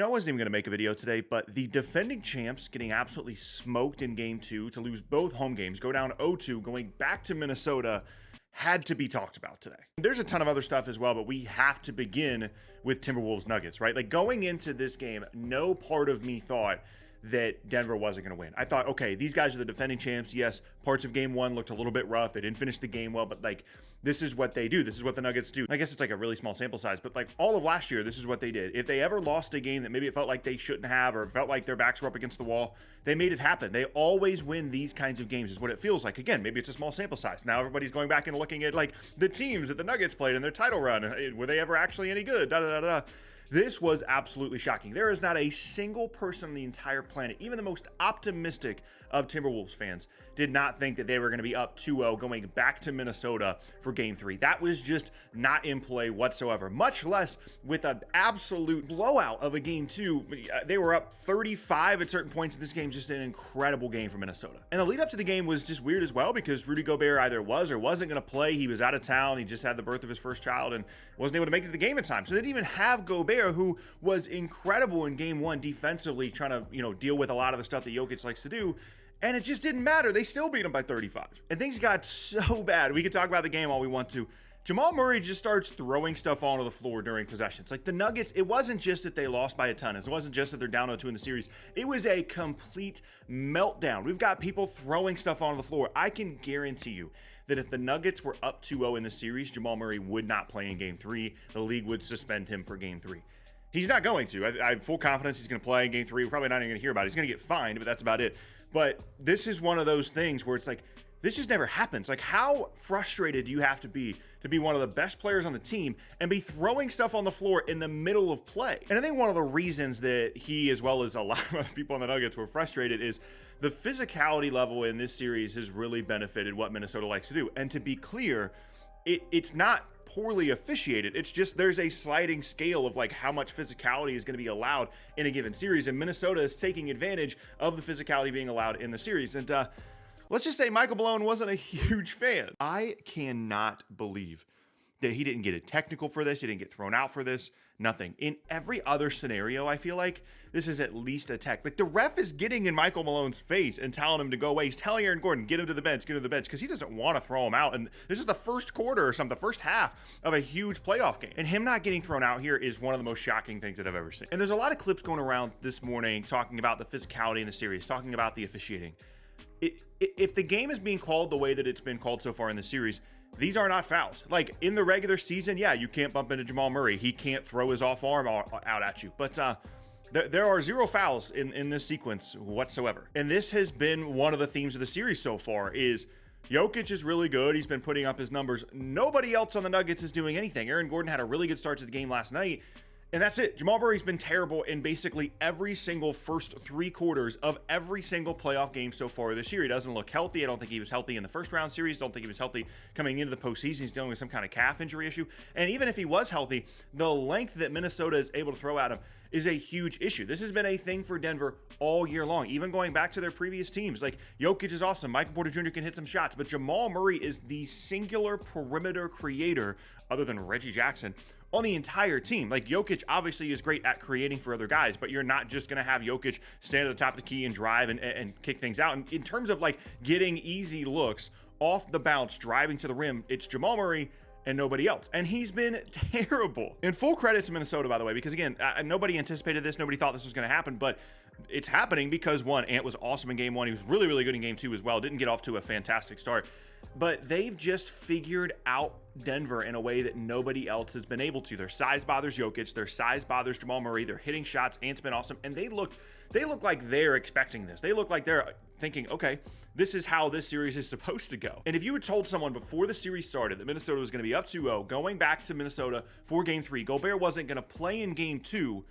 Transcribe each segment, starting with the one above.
I wasn't even going to make a video today, but the defending champs getting absolutely smoked in game 2 to lose both home games, go down 0-2, going back to Minnesota, had to be talked about today. There's a ton of other stuff as well, but we have to begin with Timberwolves Nuggets, right? Like going into this game, no part of me thought that Denver wasn't going to win. I thought, okay, these guys are the defending champs. Yes, parts of game 1 looked a little bit rough. They didn't finish the game well, but like, this is what they do. This is what the Nuggets do. I guess it's like a really small sample size, but like all of last year, this is what they did. If they ever lost a game that maybe it felt like they shouldn't have, or felt like their backs were up against the wall, they made it happen. They always win these kinds of games is what it feels like. Again, maybe it's a small sample size. Now everybody's going back and looking at like the teams that the Nuggets played in their title run. Were they ever actually any good? This was absolutely shocking. There is not a single person on the entire planet, even the most optimistic of Timberwolves fans, did not think that they were going to be up 2-0 going back to Minnesota for game 3. That was just not in play whatsoever, much less with an absolute blowout of a game 2. They were up 35 at certain points in this game. Just an incredible game for Minnesota. And the lead up to the game was just weird as well because Rudy Gobert either was or wasn't going to play. He was out of town. He just had the birth of his first child and wasn't able to make it to the game in time. So they didn't even have Gobert, who was incredible in game 1 defensively, trying to, deal with a lot of the stuff that Jokic likes to do. And it just didn't matter. They still beat him by 35. And things got so bad. We could talk about the game all we want to. Jamal Murray just starts throwing stuff onto the floor during possessions. Like the Nuggets, it wasn't just that they lost by a ton. It wasn't just that they're down 0-2 in the series. It was a complete meltdown. We've got people throwing stuff onto the floor. I can guarantee you that if the Nuggets were up 2-0 in the series, Jamal Murray would not play in game 3. The league would suspend him for game 3. He's not going to. I have full confidence he's going to play in game 3. We're probably not even going to hear about it. He's going to get fined, but that's about it. But this is one of those things where it's like, this just never happens. Like, how frustrated do you have to be one of the best players on the team and be throwing stuff on the floor in the middle of play? And I think one of the reasons that he, as well as a lot of people on the Nuggets, were frustrated is the physicality level in this series has really benefited what Minnesota likes to do. And to be clear, it's not poorly officiated. It's just there's a sliding scale of like how much physicality is going to be allowed in a given series, and Minnesota is taking advantage of the physicality being allowed in the series. And let's just say Michael Malone wasn't a huge fan. I cannot believe that he didn't get a technical for this. He didn't get thrown out for this. Nothing. In every other scenario, I feel like this is at least a tech. Like the ref is getting in Michael Malone's face and telling him to go away. He's telling Aaron Gordon, get him to the bench, because he doesn't want to throw him out. And this is the first quarter or something, the first half of a huge playoff game. And him not getting thrown out here is one of the most shocking things that I've ever seen. And there's a lot of clips going around this morning talking about the physicality in the series, talking about the officiating. If the game is being called the way that it's been called so far in the series, these are not fouls. Like in the regular season, yeah, you can't bump into Jamal Murray. He can't throw his off arm out at you. But there are 0 fouls in this sequence whatsoever. And this has been one of the themes of the series so far is Jokic is really good. He's been putting up his numbers. Nobody else on the Nuggets is doing anything. Aaron Gordon had a really good start to the game last night. And that's it. Jamal Murray's been terrible in basically every single first 3 quarters of every single playoff game so far this year. He doesn't look healthy. I don't think he was healthy in the first round series. Don't think he was healthy coming into the postseason. He's dealing with some kind of calf injury issue. And even if he was healthy, the length that Minnesota is able to throw at him is a huge issue. This has been a thing for Denver all year long, even going back to their previous teams. Like Jokic is awesome. Michael Porter Jr. can hit some shots, but Jamal Murray is the singular perimeter creator, other than Reggie Jackson, on the entire team. Like Jokic obviously is great at creating for other guys, but you're not just going to have Jokic stand at the top of the key and drive and kick things out. And in terms of like getting easy looks off the bounce, driving to the rim, it's Jamal Murray and nobody else. And he's been terrible. And full credit to Minnesota, by the way, because again, nobody anticipated this. Nobody thought this was going to happen, but it's happening because one, Ant was awesome in game 1. He was really, really good in game 2 as well. Didn't get off to a fantastic start, but they've just figured out Denver in a way that nobody else has been able to. Their size bothers Jokic. Their size bothers Jamal Murray. They're hitting shots. Ant's been awesome. And they look like they're expecting this. They look like they're thinking, okay, this is how this series is supposed to go. And if you had told someone before the series started that Minnesota was going to be up 2-0, going back to Minnesota for game 3, Gobert wasn't going to play in game 2,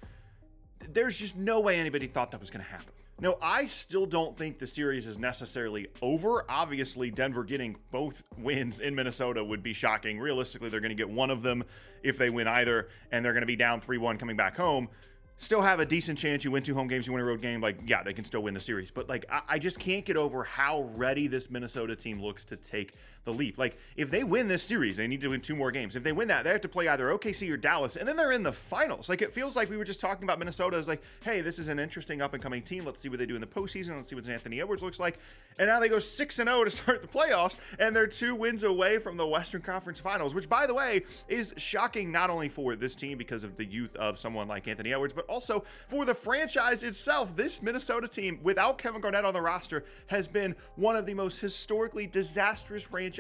there's just no way anybody thought that was going to happen. No, I still don't think the series is necessarily over. Obviously, Denver getting both wins in Minnesota would be shocking. Realistically, they're going to get one of them if they win either, and they're going to be down 3-1 coming back home. still have a decent chance. You win 2 home games, you win a road game. Like, yeah, they can still win the series. But, like, I just can't get over how ready this Minnesota team looks to take the leap. Like, if they win this series, they need to win 2 more games. If they win that, they have to play either OKC or Dallas, and then they're in the finals. Like, it feels like we were just talking about Minnesota as like, hey, this is an interesting up-and-coming team. Let's see what they do in the postseason. Let's see what Anthony Edwards looks like. And now they go 6-0 to start the playoffs, and they're 2 wins away from the Western Conference Finals, which, by the way, is shocking not only for this team because of the youth of someone like Anthony Edwards, but also for the franchise itself. This Minnesota team, without Kevin Garnett on the roster, has been one of the most historically disastrous franchises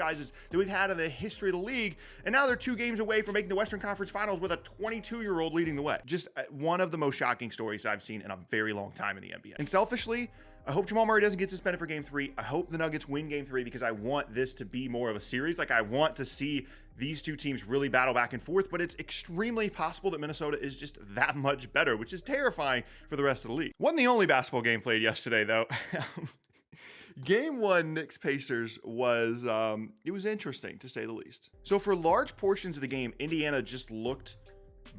that we've had in the history of the league, and now they're 2 games away from making the Western Conference Finals with a 22-year-old leading the way. Just one of the most shocking stories I've seen in a very long time in the NBA. And selfishly, I hope Jamal Murray doesn't get suspended for Game 3. I hope the Nuggets win Game 3 because I want this to be more of a series. Like, I want to see these 2 teams really battle back and forth, but it's extremely possible that Minnesota is just that much better, which is terrifying for the rest of the league. Wasn't the only basketball game played yesterday, though. Game 1, Knicks Pacers, was it was interesting, to say the least. So for large portions of the game, Indiana just looked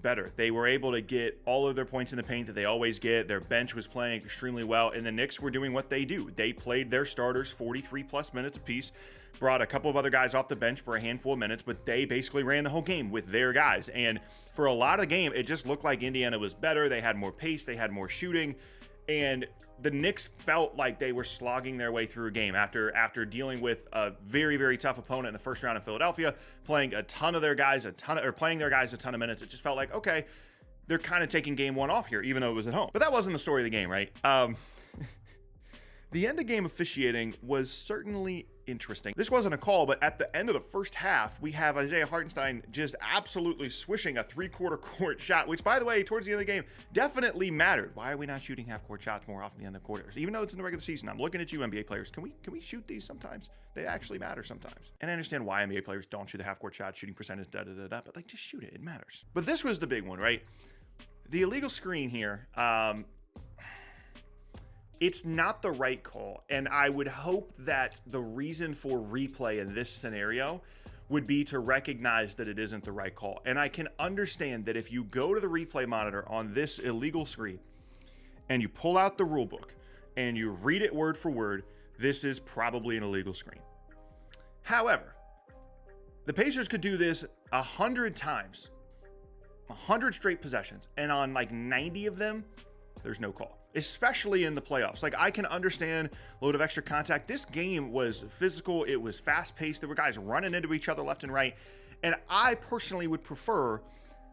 better. They were able to get all of their points in the paint that they always get. Their bench was playing extremely well, and the Knicks were doing what they do. They played their starters 43+ minutes apiece, brought a couple of other guys off the bench for a handful of minutes, but they basically ran the whole game with their guys. And for a lot of the game, it just looked like Indiana was better. They had more pace, they had more shooting, and the Knicks felt like they were slogging their way through a game after dealing with a very, very tough opponent in the first round in Philadelphia, playing a ton of their guys, playing their guys a ton of minutes. It just felt like, okay, they're kind of taking game 1 off here, even though it was at home. But that wasn't the story of the game, right? The end of game officiating was certainly interesting. This wasn't a call, but at the end of the first half, we have Isaiah Hartenstein just absolutely swishing a 3/4 court shot, which, by the way, towards the end of the game, definitely mattered. Why are we not shooting half-court shots more often at the end of quarters? Even though it's in the regular season, I'm looking at you, NBA players. Can we shoot these sometimes? They actually matter sometimes. And I understand why NBA players don't shoot the half-court shot, shooting percentage, da-da-da-da, but, like, just shoot it. It matters. But this was the big one, right? The illegal screen here, it's not the right call, and I would hope that the reason for replay in this scenario would be to recognize that it isn't the right call. And I can understand that if you go to the replay monitor on this illegal screen and you pull out the rule book and you read it word for word, this is probably an illegal screen. However, the Pacers could do this 100 times, 100 straight possessions, and on like 90 of them, there's no call, especially in the playoffs. Like, I can understand a load of extra contact. This game was physical. It was fast-paced. There were guys running into each other left and right. And I personally would prefer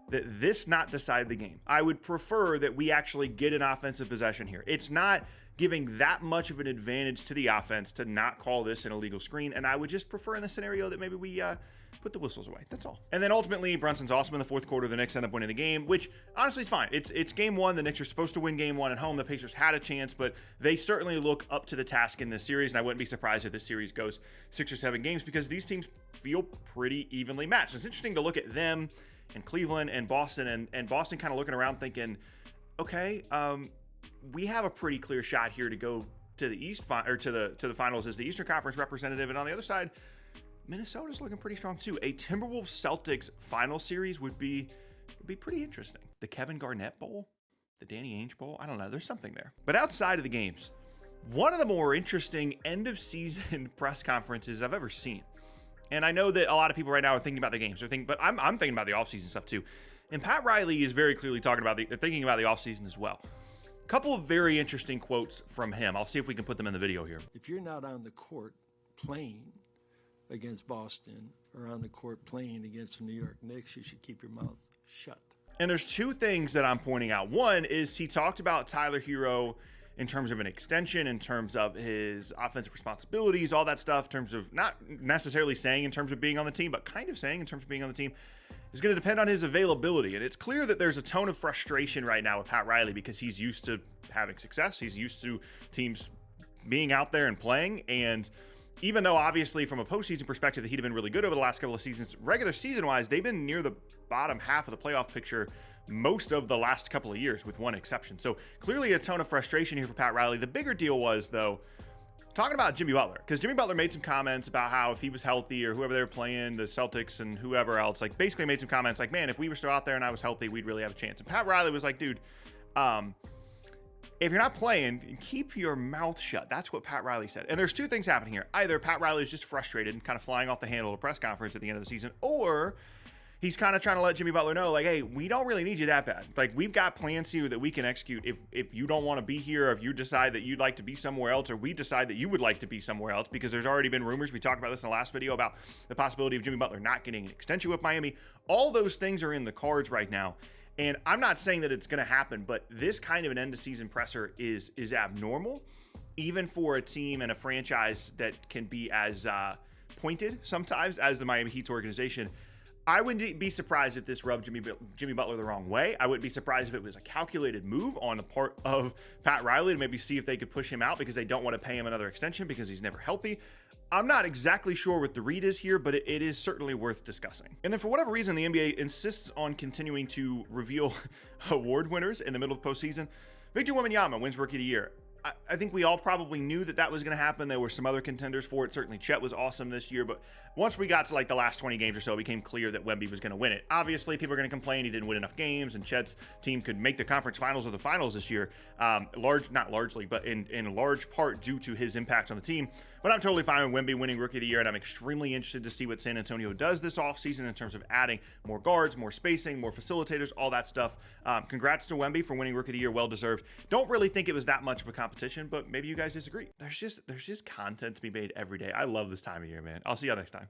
that this not decide the game. I would prefer that we actually get an offensive possession here. It's not giving that much of an advantage to the offense to not call this an illegal screen. And I would just prefer in the scenario that maybe we put the whistles away. That's all. And then ultimately, Brunson's awesome in the fourth quarter. The Knicks end up winning the game, which honestly is fine. It's game 1. The Knicks are supposed to win game 1 at home. The Pacers had a chance, but they certainly look up to the task in this series. And I wouldn't be surprised if this series goes 6 or 7 games because these teams feel pretty evenly matched. It's interesting to look at them and Cleveland and Boston, and Boston kind of looking around thinking, okay, we have a pretty clear shot here to go to the East or to the finals as the Eastern Conference representative. And on the other side, Minnesota's looking pretty strong too. A Timberwolves Celtics final series would be pretty interesting. The Kevin Garnett Bowl, the Danny Ainge Bowl, I don't know. There's something there. But outside of the games, one of the more interesting end of season press conferences I've ever seen. And I know that a lot of people right now are thinking about the games, but I'm thinking about the offseason stuff too. And Pat Riley is very clearly thinking about the offseason as well. A couple of very interesting quotes from him. I'll see if we can put them in the video here. If you're not on the court playing against Boston or on the court playing against the New York Knicks, you should keep your mouth shut. And there's 2 things that I'm pointing out. One is he talked about Tyler Hero in terms of an extension, in terms of his offensive responsibilities, all that stuff, in terms of not necessarily saying in terms of being on the team, but kind of saying in terms of being on the team, is going to depend on his availability. And it's clear that there's a tone of frustration right now with Pat Riley because he's used to having success. He's used to teams being out there and playing. And even though obviously from a postseason perspective that he'd have been really good over the last couple of seasons, regular season-wise, they've been near the bottom half of the playoff picture most of the last couple of years, with one exception. So clearly a tone of frustration here for Pat Riley. The bigger deal was, though, talking about Jimmy Butler, because Jimmy Butler made some comments about how if he was healthy or whoever they were playing, the Celtics and whoever else, like basically made some comments like, man, if we were still out there and I was healthy, we'd really have a chance. And Pat Riley was like, dude, If you're not playing, keep your mouth shut. That's what Pat Riley said. And there's two things happening here. Either Pat Riley is just frustrated and kind of flying off the handle of a press conference at the end of the season, or he's kind of trying to let Jimmy Butler know, like, hey, we don't really need you that bad. Like, we've got plans here that we can execute if you don't want to be here, or if you decide that you'd like to be somewhere else, or we decide that you would like to be somewhere else, because there's already been rumors. We talked about this in the last video about the possibility of Jimmy Butler not getting an extension with Miami. All those things are in the cards right now. And I'm not saying that it's going to happen, but this kind of an end-of-season presser is abnormal, even for a team and a franchise that can be as pointed sometimes as the Miami Heat's organization. I wouldn't be surprised if this rubbed Jimmy Butler the wrong way. I wouldn't be surprised if it was a calculated move on the part of Pat Riley to maybe see if they could push him out because they don't want to pay him another extension because he's never healthy. I'm not exactly sure what the read is here, but it is certainly worth discussing. And then for whatever reason, the NBA insists on continuing to reveal award winners in the middle of the postseason. Victor Wembanyama wins Rookie of the Year. I think we all probably knew that was going to happen. There were some other contenders for it. Certainly Chet was awesome this year, but once we got to like the last 20 games or so, it became clear that Wemby was going to win it. Obviously, people are going to complain he didn't win enough games, and Chet's team could make the conference finals or the finals this year, not largely, but in large part due to his impact on the team. But I'm totally fine with Wemby winning Rookie of the Year, and I'm extremely interested to see what San Antonio does this offseason in terms of adding more guards, more spacing, more facilitators, all that stuff. Congrats to Wemby for winning Rookie of the Year, well deserved. Don't really think it was that much of a competition, but maybe you guys disagree. There's just content to be made every day. I love this time of year, man. I'll see y'all next time.